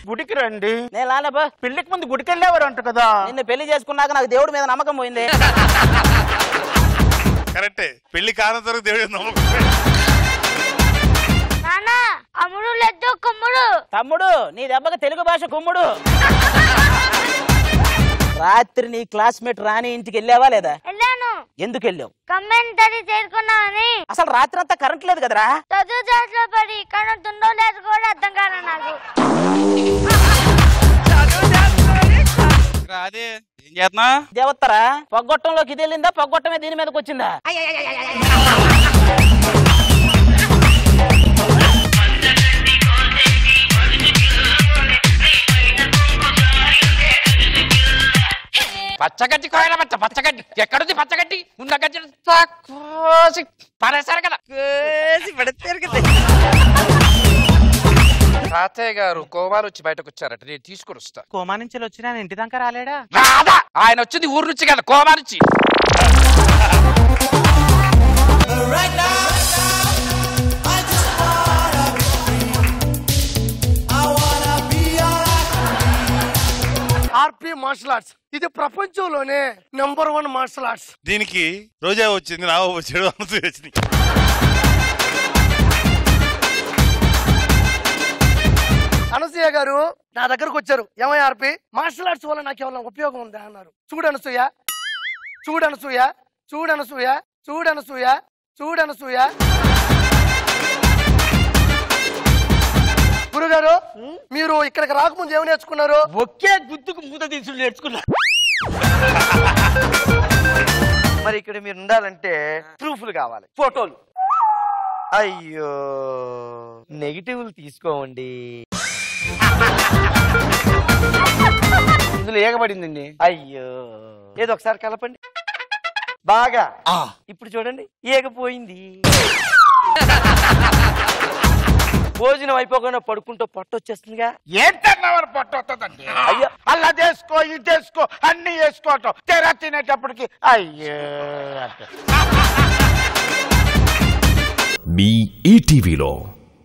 గుడికి రండి. నేను లాలబా పెళ్లికి ముందు గుడికి వెళ్ళేవారు అంట కదా. నిన్ను పెళ్లి చేసుకున్నాక నాకు దేవుడి మీద నమ్మకం పోయింది. కరెక్టే, పెళ్లి కానంతరకు దేవుడి నమ్మకం. అమ్ముడు లేదు కుమ్ముడు. తమ్ముడు నీ దెబ్బకి తెలుగు భాష కుమ్ముడు. రాత్రి నీ క్లాస్మేట్ రాణి ఇంటికి వెళ్ళావా లేదా? వెళ్ళాను. ఎందుకు వెళ్ళావు? కమెంటరీ చేరుకున్నావని. అసలు రాత్రి అంతా కరెంట్ లేదు కదరా? చదువు చేతిలో పడి కరెంట్ ఉందో లేదు కూడా అర్థం కాదు నాకు. అదే ఏం చేస్తున్నా దేవత్తరా పొగ్గొట్టంలోకి ఇది వెళ్ళిందా, పొగ్గొట్టమే దీని మీదకి వచ్చిందా? పచ్చగడ్డి కోయల మచ్చ పచ్చగడ్డి ఎక్కడుంది? పచ్చగడ్డి ఉన్న గడ్డి పడేశారు కదా. తాతయ్య గారు కోమారు వచ్చి బయటకు వచ్చారట, నేను తీసుకుని వస్తా. కోమా నుంచి వచ్చినా ఇంటి దాకా రాలేడా? రాదా? ఆయన వచ్చింది ఊరు నుంచి కదా, కోమా నుంచి. ఆర్పి మార్షల్ ఆర్ట్స్ ఇది ప్రపంచంలోనే నెంబర్ 1 మార్షల్ ఆర్ట్స్. దీనికి రోజా వచ్చింది, నా వచ్చాడు, అనసూయ వచ్చింది. అనసూయ గారు నా దగ్గరకు వచ్చారు. ఏమై ఆర్పి మార్షల్ ఆర్ట్స్ వల్ల నాకు ఏమైనా ఉపయోగం ఉందా అన్నారు. చూడనసూయ చూడనసూయ చూడనసూయ చూడనసూయ చూడనసూయ. గురుగారు మీరు ఇక్కడికి రాకముందు ఏమి నేర్చుకున్నారు? ఒకే గుద్దుకు మూత తీసులు నేర్చుకున్నా. మరి ఇక్కడ మీరు ఉండాలంటే ప్రూఫ్లు కావాలి, ఫోటోలు. అయ్యో నెగిటివ్లు తీసుకోండి. ఇందులో ఏగబడిందండి. అయ్యో ఏదో ఒకసారి కలపండి బాగా. ఇప్పుడు చూడండి ఏగపోయింది. భోజనం అయిపోకుండా పడుకుంటూ పొట్ట వచ్చేస్తుందిగా. ఏంటన్నావారు పొట్ట వస్తుందండి? అయ్యో అలా చేసుకో ఇది చేసుకో అన్ని చేసుకోవటం తెర తినేటప్పటికి అయ్యో మీ ఈటీవీలో